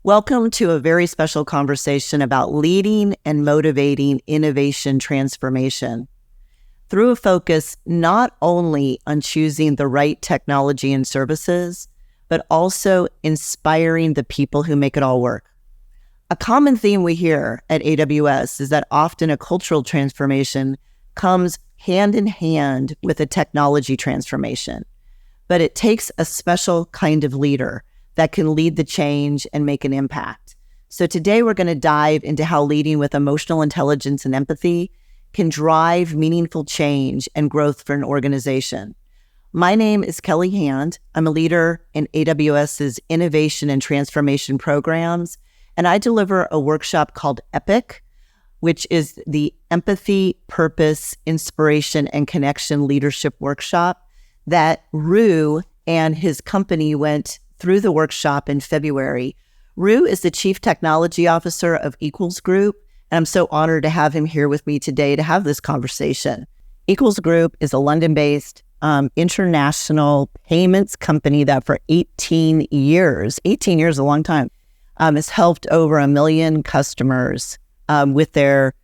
Welcome to a very special conversation about leading and motivating innovation transformation through a focus not only on choosing the right technology and services, but also inspiring the people who make it all work. A common theme we hear at AWS is that often a cultural transformation comes hand in hand with a technology transformation, but it takes a special kind of leader that can lead the change and make an impact. So today we're going to dive into how leading with emotional intelligence and empathy can drive meaningful change and growth for an organization. My name is Kelly Hand. I'm a leader in AWS's Innovation and Transformation Programs, and I deliver a workshop called EPIC, which is the Empathy, Purpose, Inspiration, and Connection Leadership Workshop that Rue and his company went through the workshop in February. Rue is the Chief Technology Officer of Equals Group, and I'm so honored to have him here with me today to have this conversation. Equals Group is a London-based international payments company that for 18 years, a long time, has helped over 1 million customers with their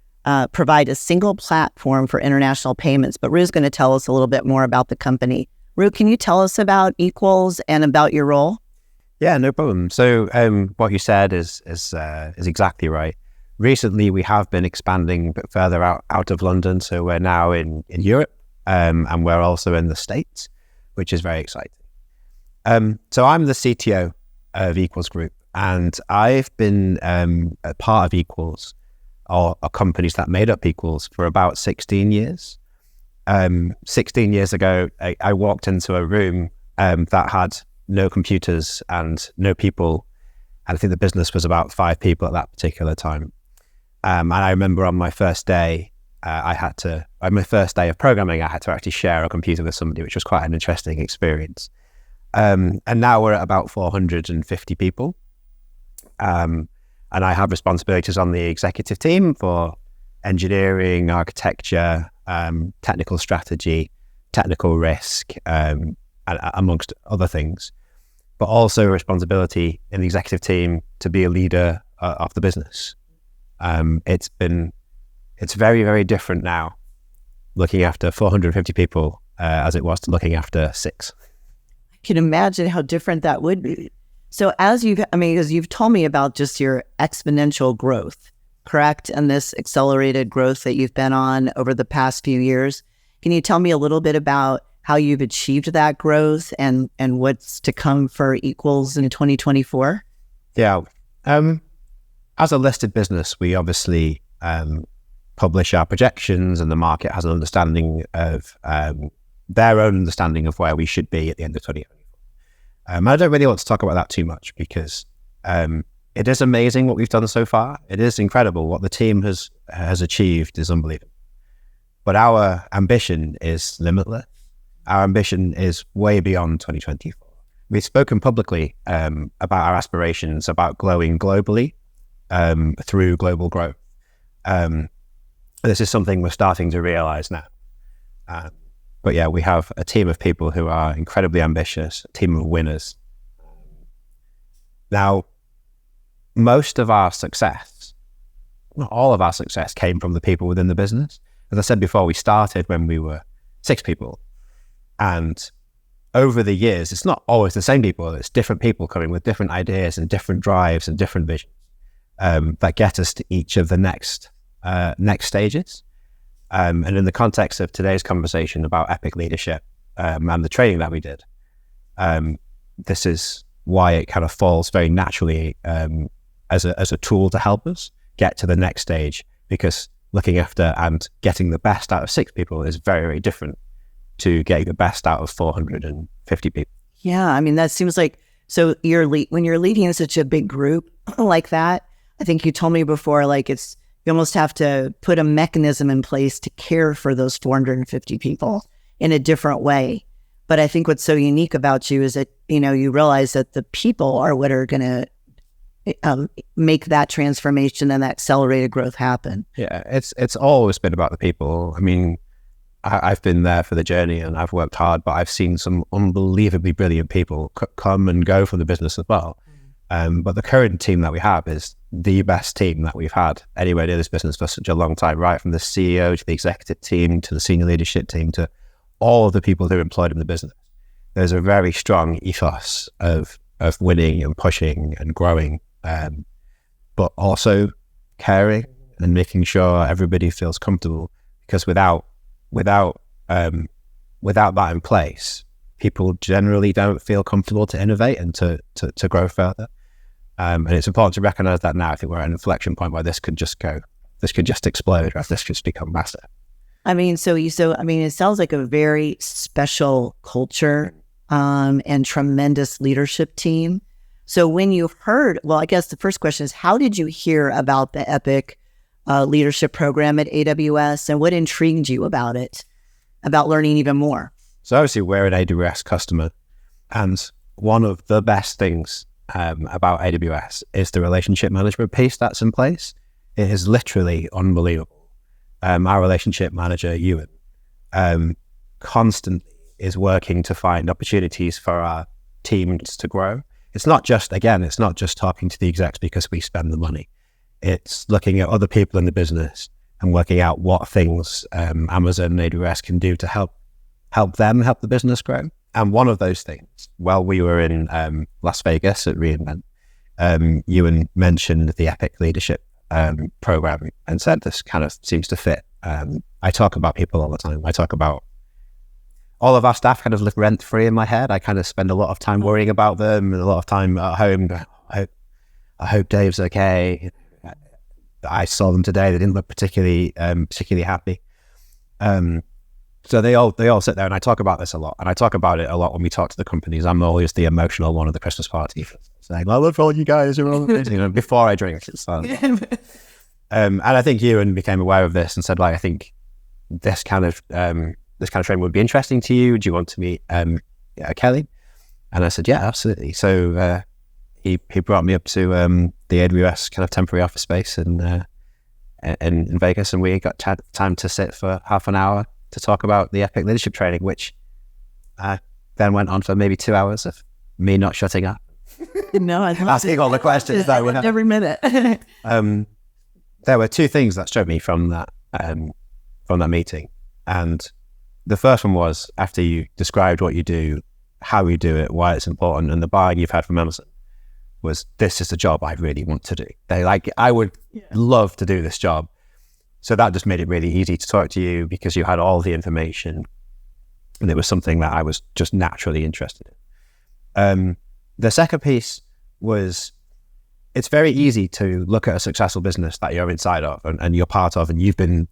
provide a single platform for international payments. But Rue's going to tell us a little bit more about the company. Rue, can you tell us about Equals and about your role? Yeah, no problem. So what you said is exactly right. Recently, we have been expanding a bit further out of London. So we're now in Europe and we're also in the States, which is very exciting. So I'm the CTO of Equals Group, and I've been a part of Equals, or companies that made up Equals, for about 16 years. 16 years ago, I walked into a room that had no computers and no people. And I think the business was about 5 people at that particular time. And I remember on my first day, on my first day of programming, I had to actually share a computer with somebody, which was quite an interesting experience. And now we're at about 450 people. And I have responsibilities on the executive team for engineering, architecture, technical strategy, technical risk, and amongst other things, but also responsibility in the executive team to be a leader of the business. It's very, very different now looking after 450 people as it was to looking after 6. I can imagine how different that would be. So as you've told me about just your exponential growth, correct? And this accelerated growth that you've been on over the past few years. Can you tell me a little bit about how you've achieved that growth and what's to come for Equals in 2024? Yeah. As a listed business, we obviously publish our projections, and the market has an understanding of their own understanding of where we should be at the end of 2024. I don't really want to talk about that too much because it is amazing what we've done so far. It is incredible. What the team has achieved is unbelievable. But our ambition is limitless. Our ambition is way beyond 2024. We've spoken publicly about our aspirations, about growing globally through global growth. This is something we're starting to realize now. But yeah, we have a team of people who are incredibly ambitious, a team of winners. Now, most of our success, not all of our success, came from the people within the business. As I said before, we started when we were 6 people. And over the years, it's not always the same people. It's different people coming with different ideas and different drives and different visions that get us to each of the next stages. And in the context of today's conversation about epic leadership and the training that we did, this is why it kind of falls very naturally as a tool to help us get to the next stage, because looking after and getting the best out of 6 people is very, very different to getting the best out of 450 people. Yeah, I mean, that seems like, so when you're leading such a big group like that, I think you told me before, like you almost have to put a mechanism in place to care for those 450 people in a different way. But I think what's so unique about you is that, you realize that the people are what are going to make that transformation and that accelerated growth happen. Yeah, it's always been about the people. I mean, I've been there for the journey and I've worked hard, but I've seen some unbelievably brilliant people come and go from the business as well. But the current team that we have is the best team that we've had anywhere near this business for such a long time, right from the CEO to the executive team to the senior leadership team to all of the people who are employed in the business. There's a very strong ethos of winning and pushing and growing, but also caring and making sure everybody feels comfortable. Because without that in place, people generally don't feel comfortable to innovate and to grow further. And it's important to recognize that now. I think we're at an inflection point where this could just explode, or this could just become massive. I mean, it sounds like a very special culture and tremendous leadership team. So when you heard, well, I guess the first question is, how did you hear about the EPIC leadership program at AWS, and what intrigued you about it, about learning even more? So obviously we're an AWS customer, and one of the best things about AWS is the relationship management piece that's in place. It is literally unbelievable. Our relationship manager, Ewan, constantly is working to find opportunities for our teams to grow. It's not just talking to the execs because we spend the money. It's looking at other people in the business and working out what things Amazon and AWS can do to help the business grow. And one of those things, while we were in Las Vegas at re:Invent, Ewan mentioned the EPIC leadership program and said this kind of seems to fit. I talk about people all the time. I talk about all of our staff kind of live rent free in my head. I kind of spend a lot of time worrying about them and a lot of time at home. I hope Dave's okay. I saw them today. They didn't look particularly happy. So they all sit there, and I talk about this a lot, and I talk about it a lot when we talk to the companies. I'm always the emotional one at the Christmas party, saying, "I love all you guys," before I drink. And I think Ewan became aware of this and said, "Like, I think this kind of training would be interesting to you. Do you want to meet Kelly?" And I said, "Yeah, absolutely." So he brought me up to the AWS kind of temporary office space in Vegas, and we got time to sit for half an hour to talk about the EPIC leadership training, which then went on for maybe 2 hours of me not shutting up. No, I asking all the questions. Every minute. There were two things that struck me from that meeting, and the first one was, after you described what you do, how you do it, why it's important, and the buy-in you've had from Amazon, was, this is the job I really want to do. I would love to do this job. So that just made it really easy to talk to you because you had all the information, and it was something that I was just naturally interested in. The second piece was, it's very easy to look at a successful business that you're inside of and you're part of, and you've been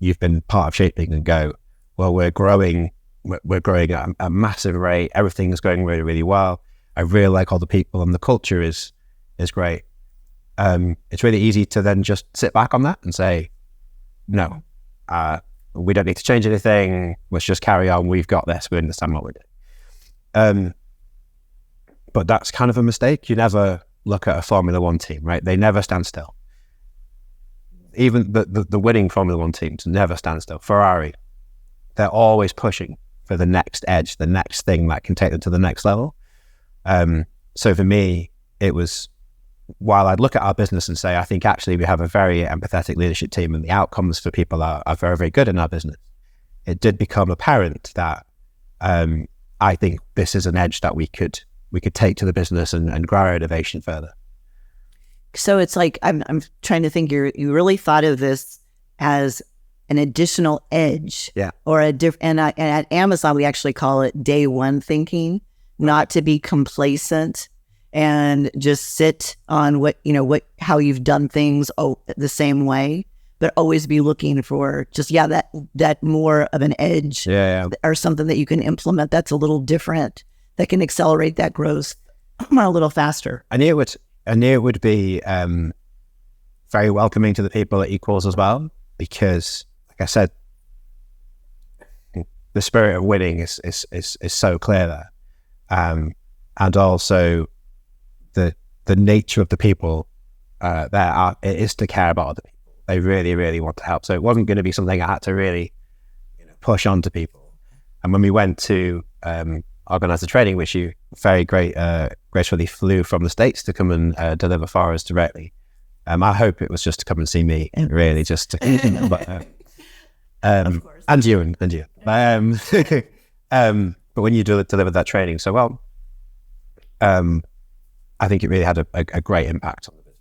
part of shaping, and go, well, we're growing at a massive rate. Everything's going really, really well. I really like all the people, and the culture is great. It's really easy to then just sit back on that and say, no, we don't need to change anything. Let's just carry on. We've got this. We understand what we're doing. But that's kind of a mistake. You never look at a Formula One team, right? They never stand still. Even the winning Formula One teams never stand still. Ferrari, they're always pushing for the next edge, the next thing that can take them to the next level. So for me, it was, while I'd look at our business and say, I think actually we have a very empathetic leadership team and the outcomes for people are very, very good in our business, it did become apparent that I think this is an edge that we could take to the business and grow our innovation further. So it's like, I'm trying to think, you really thought of this as an additional edge. Yeah. Or and at Amazon, we actually call it day one thinking, not to be complacent and just sit on how you've done things the same way, but always be looking for just, that more of an edge or something that you can implement that's a little different, that can accelerate that growth a little faster. I knew it would be very welcoming to the people at Equals as well, because, like I said, the spirit of winning is so clear there, and also the nature of the people it is to care about other people. They really, really want to help. So it wasn't going to be something I had to really push onto people. And when we went to organize the training, which you very gracefully flew from the States to come and deliver for us directly. I hope it was just to come and see me, really, just to, and you. But when you delivered that training so well, I think it really had a great impact on the business.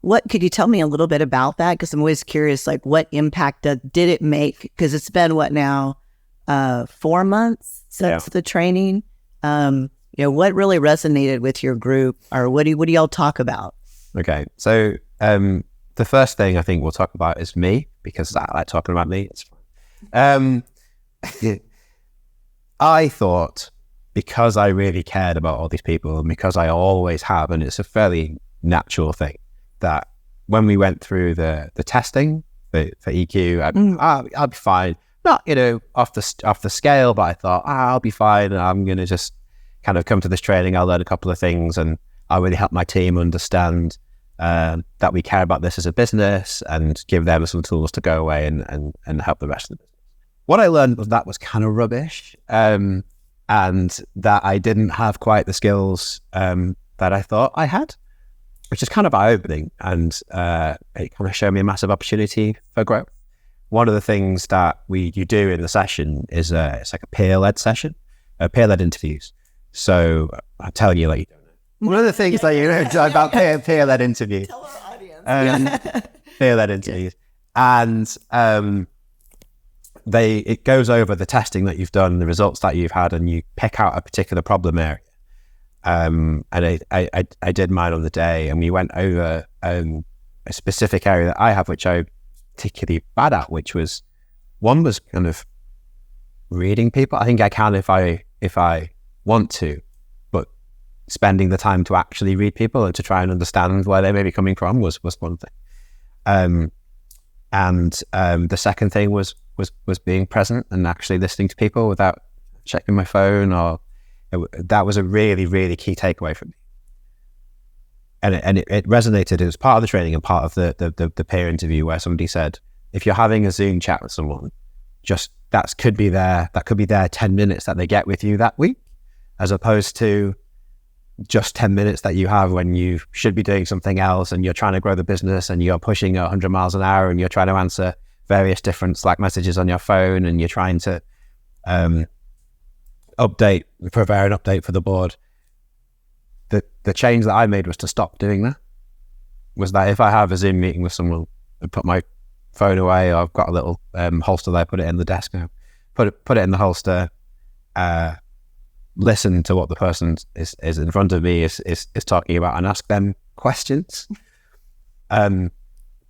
What could you tell me a little bit about that? Because I'm always curious, like, what impact did it make? Because it's been what now, 4 months since the training. What really resonated with your group, or what do y'all talk about? Okay, so the first thing I think we'll talk about is me, because I like talking about me. It's fine. I thought, because I really cared about all these people, and because I always have, and it's a fairly natural thing, that when we went through the testing for EQ, I'll be fine. Not, off the scale, but I thought, I'll be fine. And I'm going to just kind of come to this training. I'll learn a couple of things, and I'll really help my team understand that we care about this as a business, and give them some tools to go away and help the rest of the business. What I learned was that was kind of rubbish, and that I didn't have quite the skills that I thought I had, which is kind of eye-opening, and it kind of showed me a massive opportunity for growth. One of the things that you do in the session is it's like a peer-led session, peer-led interviews. So I'll tell you, like, you don't know. One of the things that you know about peer-led interviews. Tell our audience. Peer-led interviews. And it goes over the testing that you've done, the results that you've had, and you pick out a particular problem area. And I did mine on the day, and we went over a specific area that I have, which I particularly bad at, which was kind of reading people. I think I can if I want to, but spending the time to actually read people and to try and understand where they may be coming from was one thing. And the second thing was being present and actually listening to people without checking my phone, or that was a really, really key takeaway for me. And it resonated. It was part of the training and part of the peer interview, where somebody said, if you're having a Zoom chat with someone, that could be their 10 minutes that they get with you that week, as opposed to just 10 minutes that you have when you should be doing something else, and you're trying to grow the business, and you're pushing 100 miles an hour, and you're trying to answer various different Slack messages on your phone, and you're trying to prepare an update for the board. The change that I made was to stop doing that. Was that if I have a Zoom meeting with someone, I put my phone away, or I've got a little holster there, put it in the desk now, put it in the holster, listen to what the person is in front of me is talking about, and ask them questions. The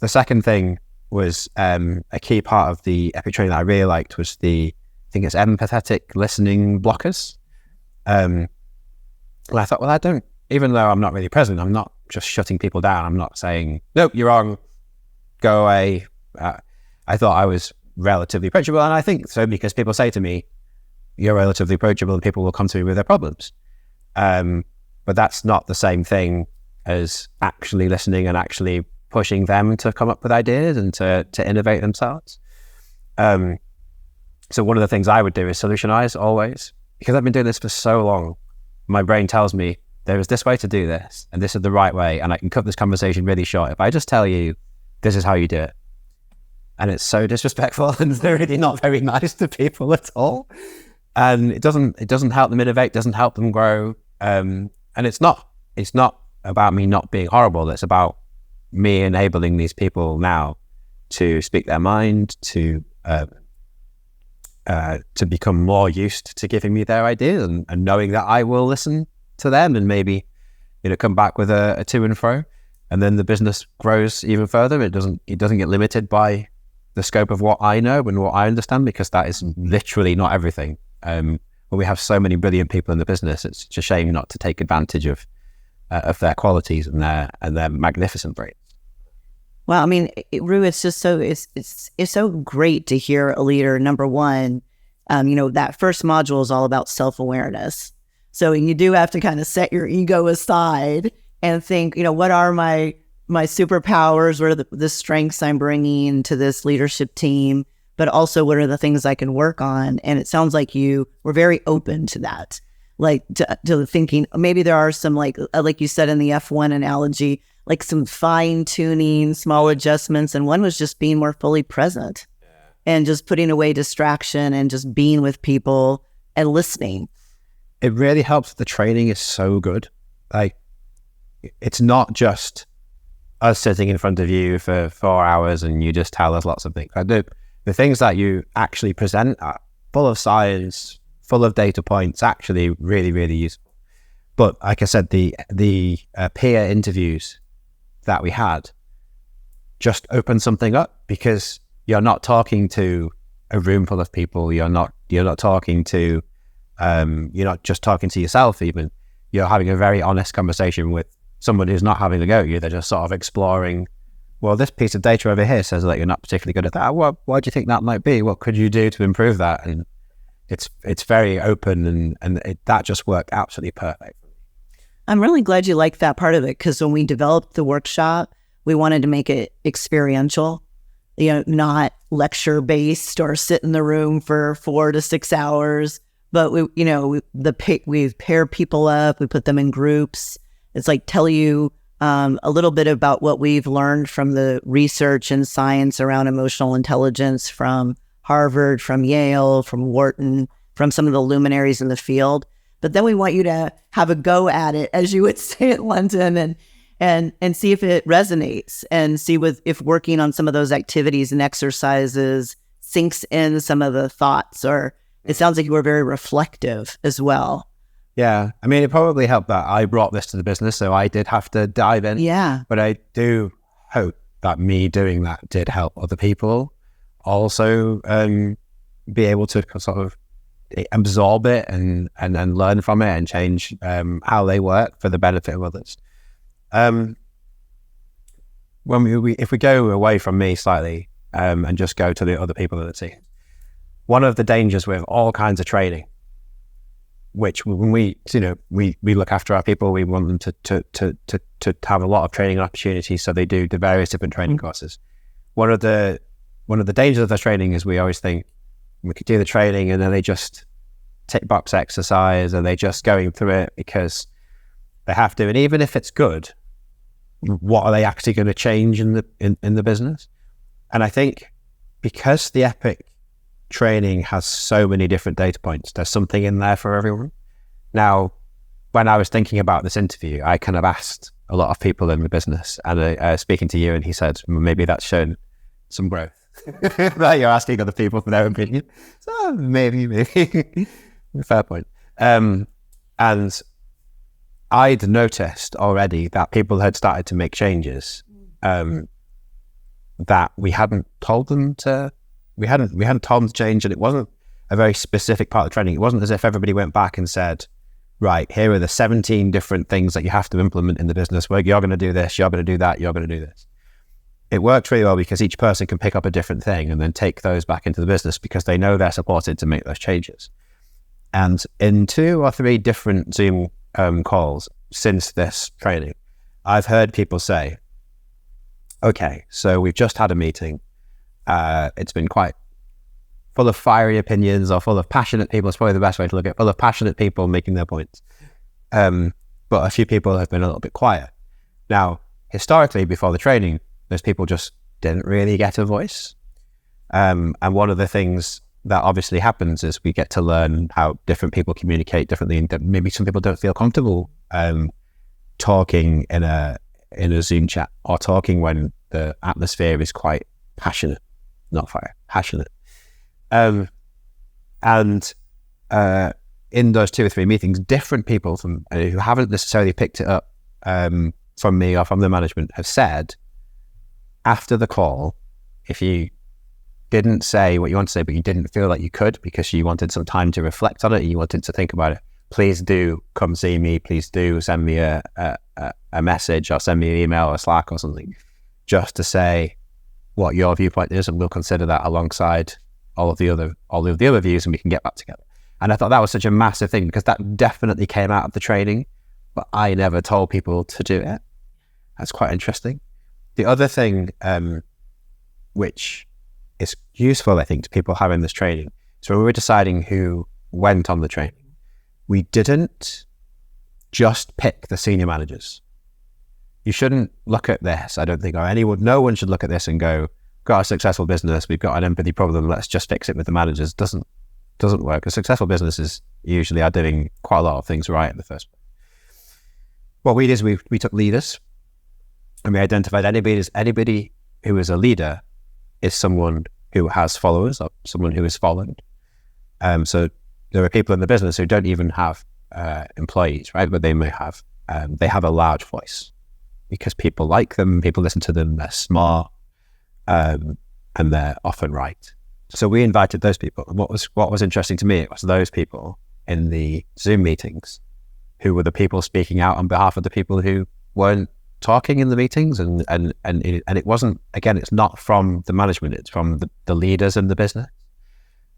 second thing was a key part of the Epic training that I really liked was I think it's empathetic listening blockers. And I thought, well, even though I'm not really present, I'm not just shutting people down. I'm not saying, nope, you're wrong, go away. I thought I was relatively approachable, and I think so because people say to me, you're relatively approachable, and people will come to me with their problems. But that's not the same thing as actually listening and actually pushing them to come up with ideas and to innovate themselves. So one of the things I would do is solutionize always, because I've been doing this for so long. My brain tells me there is this way to do this, and this is the right way, and I can cut this conversation really short if I just tell you this is how you do it. And it's so disrespectful and it's really not very nice to people at all. And it doesn't help them innovate, doesn't help them grow. And it's not about me not being horrible. It's about me enabling these people now to speak their mind, to become more used to giving me their ideas, and knowing that I will listen to them and maybe come back with a to and fro, and then the business grows even further. It doesn't get limited by the scope of what I know and what I understand, because that is literally not everything. When we have so many brilliant people in the business, it's just a shame not to take advantage of their qualities and their magnificent brains. Well, I mean, Rue, it's just it's so great to hear a leader. Number one, that first module is all about self-awareness. So you do have to kind of set your ego aside and think, what are my superpowers? What are the strengths I'm bringing to this leadership team? But also, what are the things I can work on? And it sounds like you were very open to that. like to thinking maybe there are some like you said in the F1 analogy, like some fine tuning, small adjustments. And one was just being more fully present and just putting away distraction and just being with people and listening. It really helps. The training is so good. Like, it's not just us sitting in front of you for 4 hours and you just tell us lots of things. The things that you actually present are full of science, full of data points, actually really, really useful. But like I said, the peer interviews that we had just opened something up, because you're not talking to a room full of people. You're not talking to, you're not just talking to yourself even. You're having a very honest conversation with someone who's not having a go at you. They're just sort of exploring, well, this piece of data over here says that you're not particularly good at that. Why do you think that might be? What could you do to improve that? And it's very open, and that just worked absolutely perfect. I'm really glad you liked that part of it, because when we developed the workshop, we wanted to make it experiential, not lecture based or sit in the room for 4 to 6 hours. But we pair people up, we put them in groups. It's like tell you a little bit about what we've learned from the research and science around emotional intelligence from Harvard, from Yale, from Wharton, from some of the luminaries in the field. But then we want you to have a go at it, as you would say in London, and see if it resonates, and see if working on some of those activities and exercises sinks in some of the thoughts. Or it sounds like you were very reflective as well. Yeah. I mean, it probably helped that I brought this to the business, so I did have to dive in. Yeah. But I do hope that me doing that did help other people also be able to sort of absorb it and learn from it and change how they work for the benefit of others. If we go away from me slightly and just go to the other people in the team, one of the dangers with all kinds of training, which when we look after our people, we want them to have a lot of training opportunities, so they do the various different training courses. One of the dangers of the training is we always think we could do the training and then they just tick box exercise and they just going through it because they have to. And even if it's good, what are they actually going to change in the business? And I think because the Epic training has so many different data points, there's something in there for everyone. Now, when I was thinking about this interview, I kind of asked a lot of people in the business, and speaking to you, and he said, maybe that's shown some growth. That you're asking other people for their opinion. So maybe. Fair point. And I'd noticed already that people had started to make changes that we hadn't told them to. We hadn't told them to change, and it wasn't a very specific part of the training. It wasn't as if everybody went back and said, right, here are the 17 different things that you have to implement in the business. Well, you're going to do this, you're going to do that, you're going to do this. It worked really well because each person can pick up a different thing and then take those back into the business because they know they're supported to make those changes. And in 2 or 3 different Zoom calls since this training, I've heard people say, okay, so we've just had a meeting. It's been quite full of fiery opinions or full of passionate people. It's probably the best way to look at it. Full of passionate people making their points. But a few people have been a little bit quiet. Now, historically, before the training, those people just didn't really get a voice. And one of the things that obviously happens is we get to learn how different people communicate differently, and maybe some people don't feel comfortable talking in a Zoom chat or talking when the atmosphere is quite passionate, not fire, passionate. And in those 2 or 3 meetings, different people from who haven't necessarily picked it up from me or from the management have said, after the call, if you didn't say what you want to say, but you didn't feel like you could because you wanted some time to reflect on it and you wanted to think about it, please do come see me. Please do send me a message or send me an email or Slack or something, just to say what your viewpoint is, and we'll consider that alongside all of the other views, and we can get back together. And I thought that was such a massive thing because that definitely came out of the training, but I never told people to do it. That's quite interesting. The other thing, which is useful, I think, to people having this training, so when we were deciding who went on the training, we didn't just pick the senior managers. You shouldn't look at this, I don't think, or no one should look at this and go, got a successful business, we've got an empathy problem, let's just fix it with the managers. Doesn't work. A successful businesses usually are doing quite a lot of things right in the first place. What we did is we took leaders and we identified anybody who is a leader is someone who has followers or someone who is followed. So there are people in the business who don't even have employees, right? But they may have, they have a large voice because people like them, people listen to them, they're smart, and they're often right. So we invited those people. And what was interesting to me was those people in the Zoom meetings who were the people speaking out on behalf of the people who weren't talking in the meetings. And it wasn't, again, it's not from the management, it's from the leaders in the business.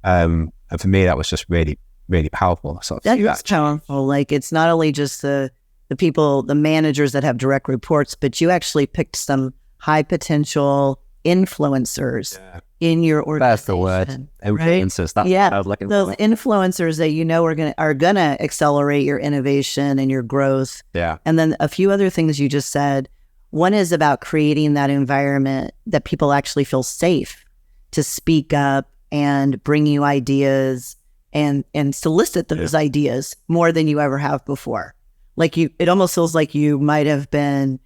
And for me, that was just really, really powerful. That's powerful. Like, it's not only just the people, the managers that have direct reports, but you actually picked some high potential influencers in your organization. That's the word. Influencers. Right? That's what I was looking those for. Influencers that you know are gonna accelerate your innovation and your growth. Yeah. And then a few other things you just said. One is about creating that environment that people actually feel safe to speak up and bring you ideas and solicit those ideas more than you ever have before. Like it almost feels like you might have been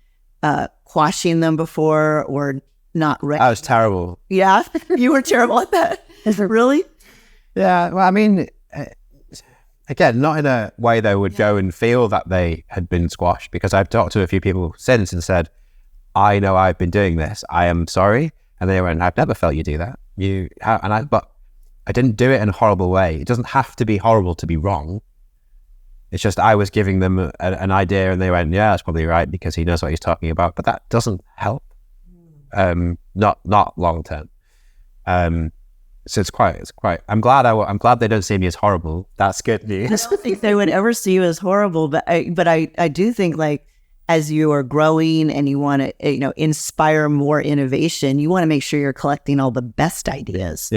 quashing them before or not ready. I was terrible. Yeah, you were terrible at that. Is it really? Yeah, well, I mean, again, not in a way they would go and feel that they had been squashed, because I've talked to a few people since and said, I know I've been doing this, I am sorry. And they went, I've never felt you do that. But I didn't do it in a horrible way. It doesn't have to be horrible to be wrong. It's just I was giving them an idea and they went, yeah, that's probably right because he knows what he's talking about. But that doesn't help. Not long term. So it's quite. I'm glad they don't see me as horrible. That's good news. I don't think they would ever see you as horrible, but I do think, like, as you are growing and you want to inspire more innovation, you want to make sure you're collecting all the best ideas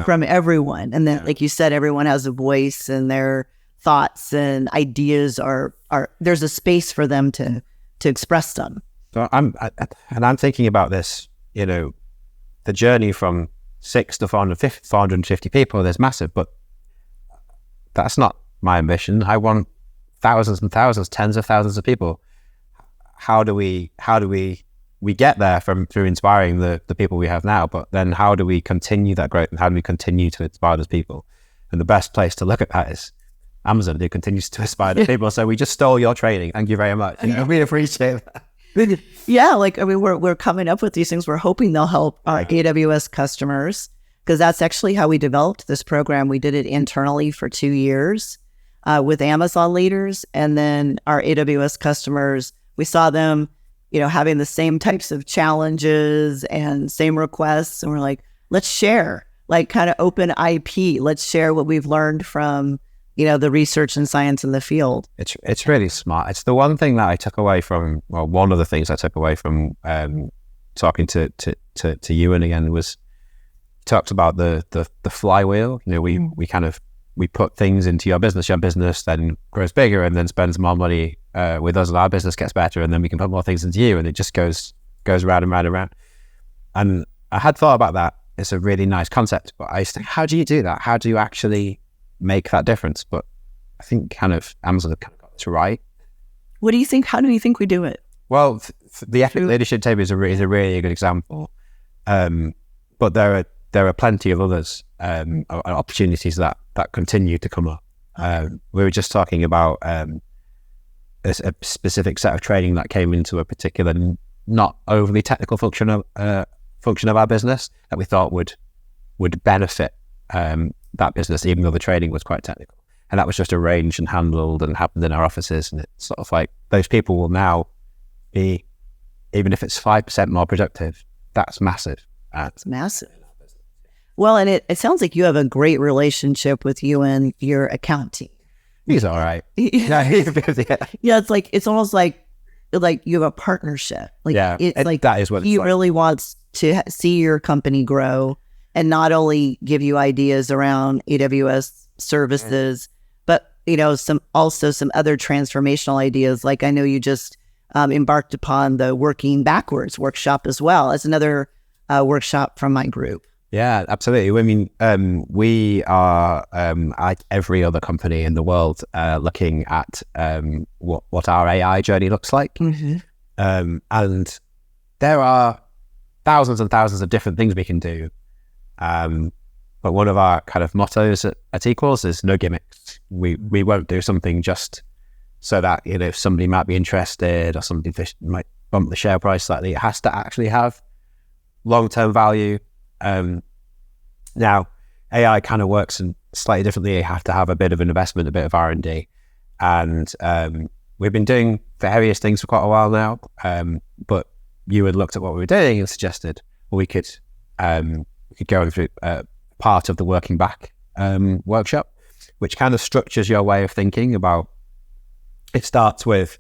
from everyone, and then like you said, everyone has a voice and their thoughts and ideas are there's a space for them to express them. So I'm thinking about this, the journey from 6 to 450 people is massive, but that's not my ambition. I want thousands and thousands, tens of thousands of people. How do we get there through inspiring the people we have now, but then how do we continue that growth and how do we continue to inspire those people? And the best place to look at that is Amazon, who continues to inspire the people. So we just stole your training. Thank you very much. We appreciate that. Yeah, we're coming up with these things. We're hoping they'll help our AWS customers, because that's actually how we developed this program. We did it internally for 2 years with Amazon leaders, and then our AWS customers, we saw them, having the same types of challenges and same requests, and we're like, let's share, like, kind of open IP. Let's share what we've learned from the research and science in the field. It's really smart. It's the one thing that I took away from, well, one of the things I took away from talking to Ewan again was, talked about the flywheel. We put things into your business then grows bigger and then spends more money with us, and our business gets better, and then we can put more things into you, and it just goes round and round and round. And I had thought about that. It's a really nice concept, but I used to think, how do you do that? How do you actually make that difference? But I think kind of Amazon have kind of got this right. What do you think? How do you think we do it? Well, the Epic Leadership Table is a really good example. But there are plenty of others, opportunities that continue to come up. We were just talking about a specific set of training that came into a particular not overly technical function of our business that we thought would benefit that business, even though the training was quite technical. And that was just arranged and handled and happened in our offices. And it's sort of like those people will now be, even if it's 5% more productive, that's massive. It's massive. Well, and it sounds like you have a great relationship with you and your account team. He's all right. Yeah, it's almost like you have a partnership. That is what he really wants to see your company grow and not only give you ideas around AWS services, but some other transformational ideas. Like I know you just embarked upon the Working Backwards workshop as well as another workshop from my group. Yeah, absolutely. I mean, we are like every other company in the world looking at what our AI journey looks like. Mm-hmm. And there are thousands and thousands of different things we can do. But one of our kind of mottos at Equals is no gimmicks. We won't do something just so that, somebody might be interested or somebody might bump the share price slightly. It has to actually have long-term value. Now, AI kind of works slightly differently. You have to have a bit of an investment, a bit of R&D. And we've been doing various things for quite a while now. But you had looked at what we were doing and suggested, well, we could go through part of the Working Back workshop, which kind of structures your way of thinking about. It starts with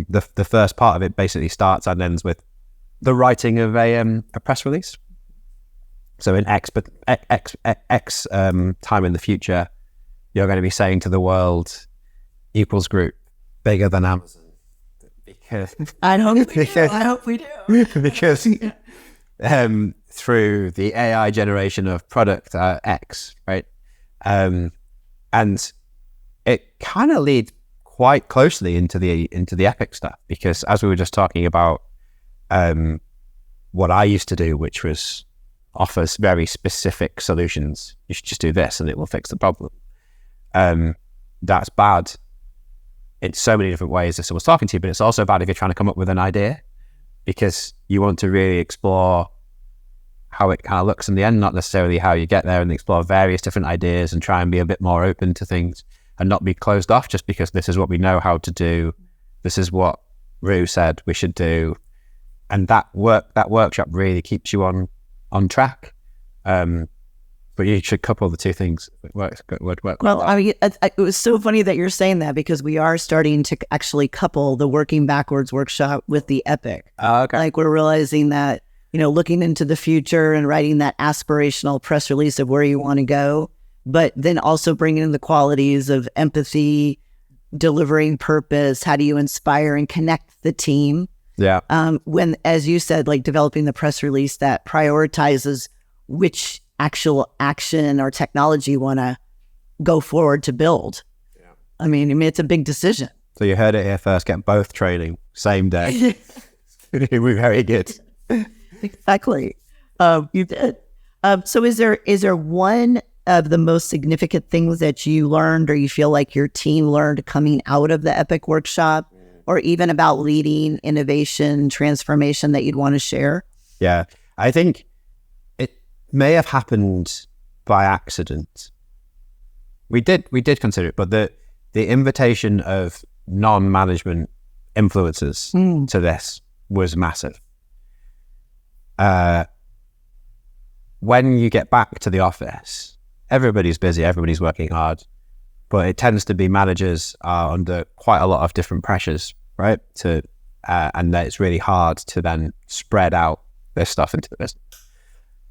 the first part of it basically starts and ends with the writing of a press release. So in X time in the future, you're going to be saying to the world, Equals Group, bigger than Amazon. Because I hope we do. Because through the AI generation of product X, right? And it kind of leads quite closely into the epic stuff, because as we were just talking about, what I used to do, which was offers very specific solutions. You should just do this and it will fix the problem. That's bad in so many different ways as someone's talking to you, but it's also bad if you're trying to come up with an idea, because you want to really explore how it kind of looks in the end, not necessarily how you get there, and explore various different ideas and try and be a bit more open to things and not be closed off just because this is what we know how to do. This is what Rue said we should do. And that workshop really keeps you on track. But you should couple the two things. It would work well. I mean, it was so funny that you're saying that, because we are starting to actually couple the Working Backwards workshop with the epic. Okay. Like we're realizing that, looking into the future and writing that aspirational press release of where you want to go, but then also bringing in the qualities of empathy, delivering purpose. How do you inspire and connect the team? Yeah. When, as you said, like developing the press release that prioritizes which actual action or technology you want to go forward to build. Yeah. I mean, it's a big decision. So you heard it here first, get both training, same day. We're very good. Exactly. You did. So is there one of the most significant things that you learned or you feel like your team learned coming out of the EPIC workshop, or even about leading innovation transformation that you'd want to share? Yeah, I think it may have happened by accident. We did consider it, but the invitation of non-management influencers to this was massive. When you get back to the office, everybody's busy, everybody's working hard, but it tends to be managers are under quite a lot of different pressures, right? And that it's really hard to then spread out this stuff into the business.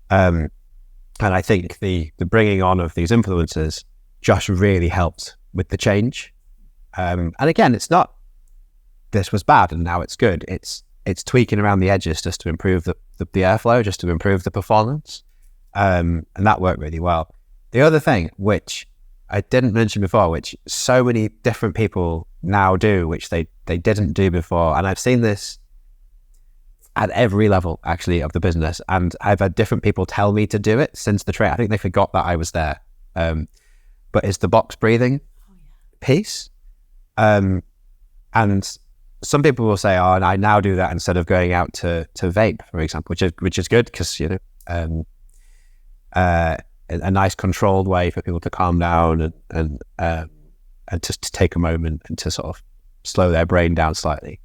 And I think the bringing on of these influencers just really helped with the change. And again, it's not, this was bad and now it's good. It's tweaking around the edges just to improve the airflow, just to improve the performance. And that worked really well. The other thing, which I didn't mention before, which so many different people now do, which they didn't do before. And I've seen this at every level, actually, of the business. And I've had different people tell me to do it since the training. I think they forgot that I was there. But it's the box breathing piece. And some people will say, oh, and I now do that instead of going out to vape, for example, which is good because, a nice controlled way for people to calm down and just to take a moment and to sort of slow their brain down slightly.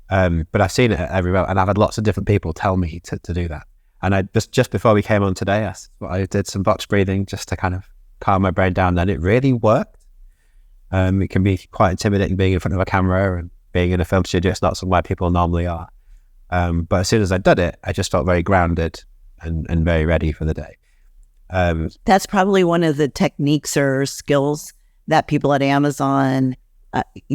But I've seen it everywhere, and I've had lots of different people tell me to do that. And I just before we came on today, I did some box breathing just to kind of calm my brain down, and it really worked. It can be quite intimidating being in front of a camera and being in a film studio. It's not somewhere people normally are. But as soon as I did it, I just felt very grounded and very ready for the day. That's probably one of the techniques or skills that people at Amazon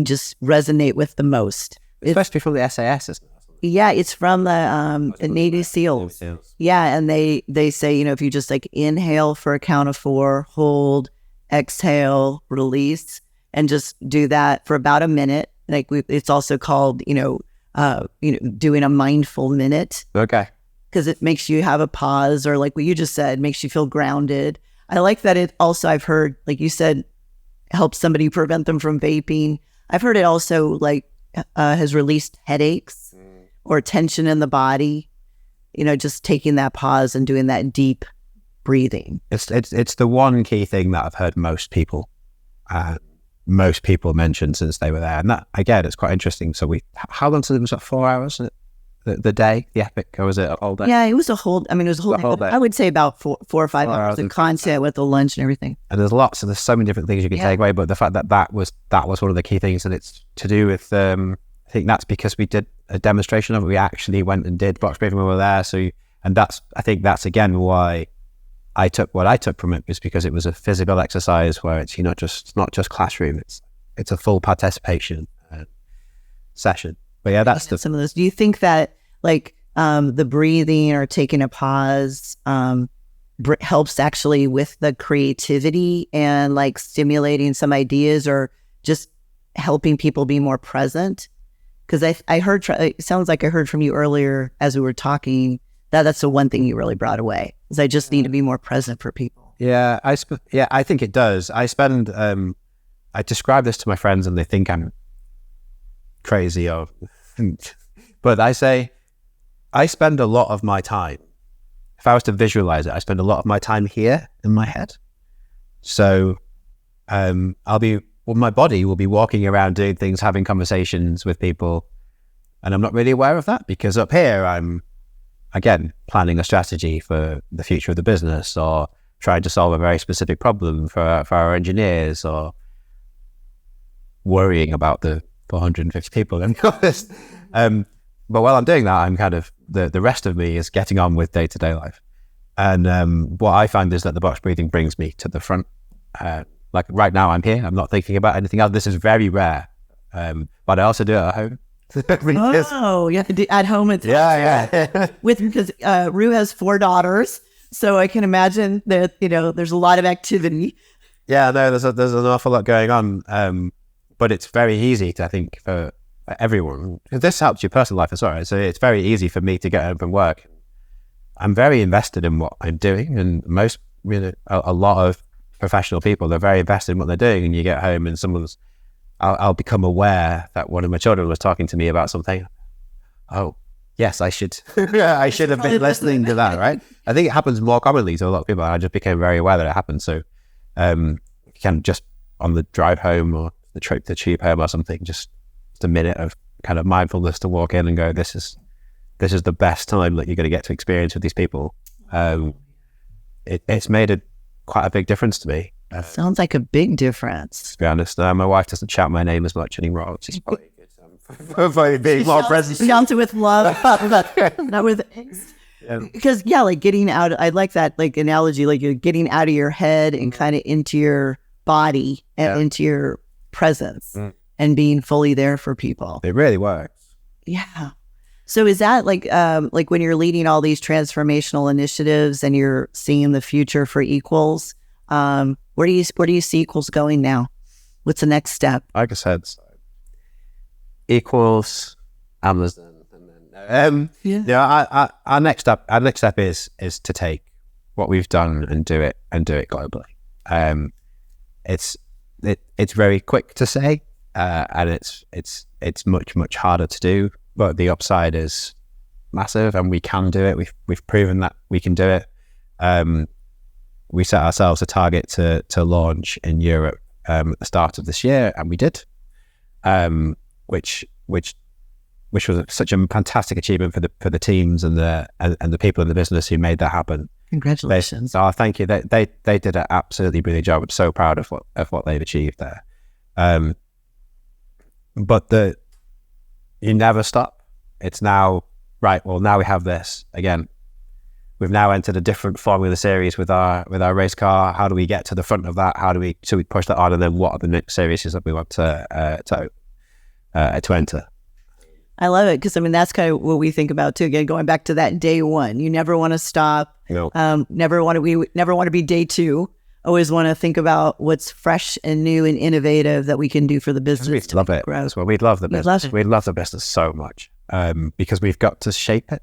just resonate with the most. Especially from the SAS, isn't it? Yeah, it's from the Navy SEALs. Yeah, and they say, if you just like inhale for a count of 4, hold, exhale, release, and just do that for about a minute. Like it's also called, doing a mindful minute. Okay. Because it makes you have a pause, or like what you just said, makes you feel grounded. I like that it also, I've heard, like you said, helps somebody prevent them from vaping. I've heard it also has released headaches or tension in the body, just taking that pause and doing that deep breathing. It's the one key thing that I've heard most people mention since they were there. And that, again, it's quite interesting. So how long was it? 4 hours? The day, the epic, or was it a whole day? Yeah, it was a whole day. I would say about 4 or 5 hours of content with the lunch and everything. And there's so many different things you can take away, but the fact that was one of the key things, and it's to do with, I think that's because we did a demonstration of it. We actually went and did box breathing when we were there. I think that's again why I took what I took from it, is because it was a physical exercise where it's not just classroom, it's a full participation session. But yeah, that's some of those. Do you think that the breathing or taking a pause helps actually with the creativity and stimulating some ideas, or just helping people be more present? Because I heard, it sounds like I heard from you earlier as we were talking, that's the one thing you really brought away, is I just need to be more present for people. Yeah, I think it does. I describe this to my friends and they think I'm crazy, but I say I spend a lot of my time, if I was to visualize it, I spend a lot of my time here in my head. So my body will be walking around doing things, having conversations with people, and I'm not really aware of that, because up here I'm, again, planning a strategy for the future of the business, or trying to solve a very specific problem for our engineers, or worrying about the 450 people in the office. But while I'm doing that, I'm kind of, the rest of me is getting on with day-to-day life. And what I find is that the box breathing brings me to the front. Like right now I'm here, I'm not thinking about anything else. This is very rare. But I also do it at home. At home it's because Rue has 4 daughters, so I can imagine that there's a lot of activity. Yeah, no, there's an awful lot going on, but it's very easy to, I think, for everyone. This helps your personal life as well, right? So it's very easy for me to get home from work. I'm very invested in what I'm doing, and a lot of professional people, they're very invested in what they're doing, and you get home and I'll become aware that one of my children was talking to me about something. Oh, yes, I should have been listening to that, right? I think it happens more commonly to a lot of people. I just became very aware that it happened. So can just on the drive home or the tube home or something, just a minute of kind of mindfulness to walk in and go, this is the best time that you're going to get to experience with these people. It's made quite a big difference to me. Sounds like a big difference. To be honest, my wife doesn't shout my name as much anymore. She's probably good. Probably being more present. She shouts it with love, not with angst. Yeah. Because getting out. I like that analogy. You're getting out of your head and kind of into your body and into your presence and being fully there for people. It really works. Yeah. So is that when you're leading all these transformational initiatives and you're seeing the future for Equals? Where do you see Equals going now? What's the next step? Like I said, Equals, Amazon, and then our next step is to take what we've done and do it globally. It's very quick to say, and it's much harder to do, but the upside is massive, and we can do it. We've proven that we can do it. We set ourselves a target to launch in Europe at the start of this year, and we did, which was such a fantastic achievement for the teams and the people in the business who made that happen. Congratulations! Thank you. They did an absolutely brilliant job. I'm so proud of what they've achieved there. But you never stop. It's now right. Well, now we have this again. we've now entered a different Formula Series with our race car. How do we get to the front of that? So we push that on, and then what are the next series that we want to enter? I love it, because that's kind of what we think about too. Again, going back to that day one, you never want to stop. No. Never want to be day two. Always want to think about what's fresh and new and innovative that we can do for the business. We love it. Well, we'd love the business. We love the business so much, because we've got to shape it.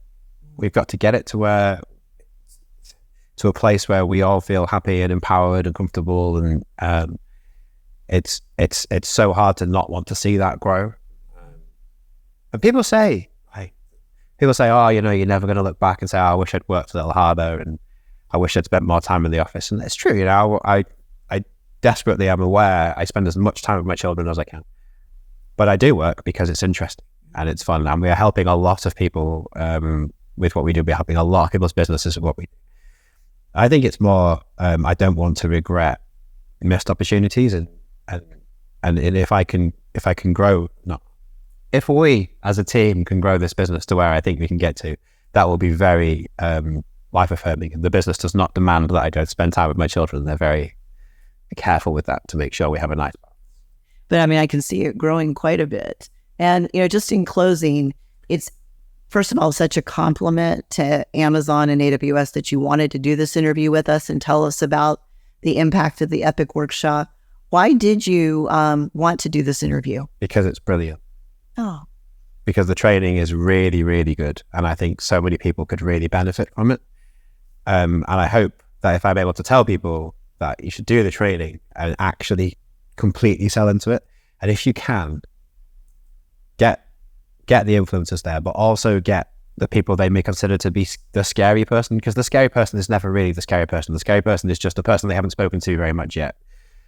We've got to get it to a place where we all feel happy and empowered and comfortable, and it's so hard to not want to see that grow. And people say, oh, you're never going to look back and say, oh, I wish I'd worked a little harder, and I wish I'd spent more time in the office. And it's true, I desperately am aware I spend as much time with my children as I can. But I do work because it's interesting and it's fun. And we are helping a lot of people with what we do. We're helping a lot of people's businesses with what we do. I think it's more, I don't want to regret missed opportunities. And if I can grow, if we as a team can grow this business to where I think we can get to, that will be very life affirming. The business does not demand that I don't spend time with my children. They're very careful with that to make sure we have a nice balance. But I can see it growing quite a bit. And, just in closing, it's, first of all, such a compliment to Amazon and AWS that you wanted to do this interview with us and tell us about the impact of the Epic Workshop. Why did you want to do this interview? Because it's brilliant. Oh. Because the training is really, really good. And I think so many people could really benefit from it. And I hope that if I'm able to tell people that you should do the training and actually completely sell into it, and if you can, get the influencers there, but also get the people they may consider to be the scary person, because the scary person is never really the scary person. The scary person is just the person they haven't spoken to very much yet.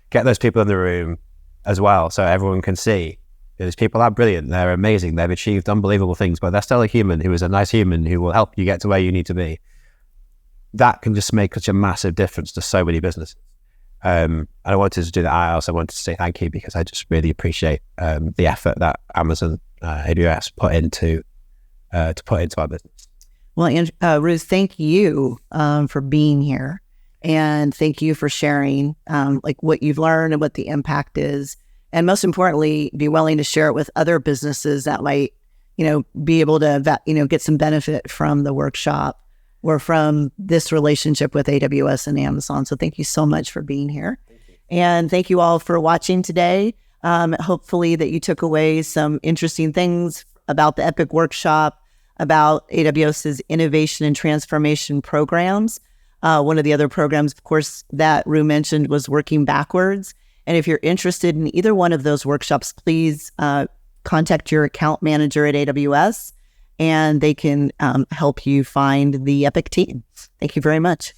Get those people in the room as well, so everyone can see these people are brilliant, they're amazing, they've achieved unbelievable things, but they're still a human who is a nice human who will help you get to where you need to be. That can just make such a massive difference to so many businesses. And I wanted to do that. I also wanted to say thank you, because I just really appreciate the effort that Amazon, AWS put into our business. Well, Ruth, thank you for being here, and thank you for sharing what you've learned and what the impact is, and most importantly, be willing to share it with other businesses that might, be able to, get some benefit from the workshop or from this relationship with AWS and Amazon. So thank you so much for being here. And thank you all for watching today. Hopefully that you took away some interesting things about the Epic Workshop, about AWS's Innovation and Transformation Programs. One of the other programs, of course, that Rue mentioned was Working Backwards. And if you're interested in either one of those workshops, please contact your account manager at AWS, and they can help you find the Epic team. Thank you very much.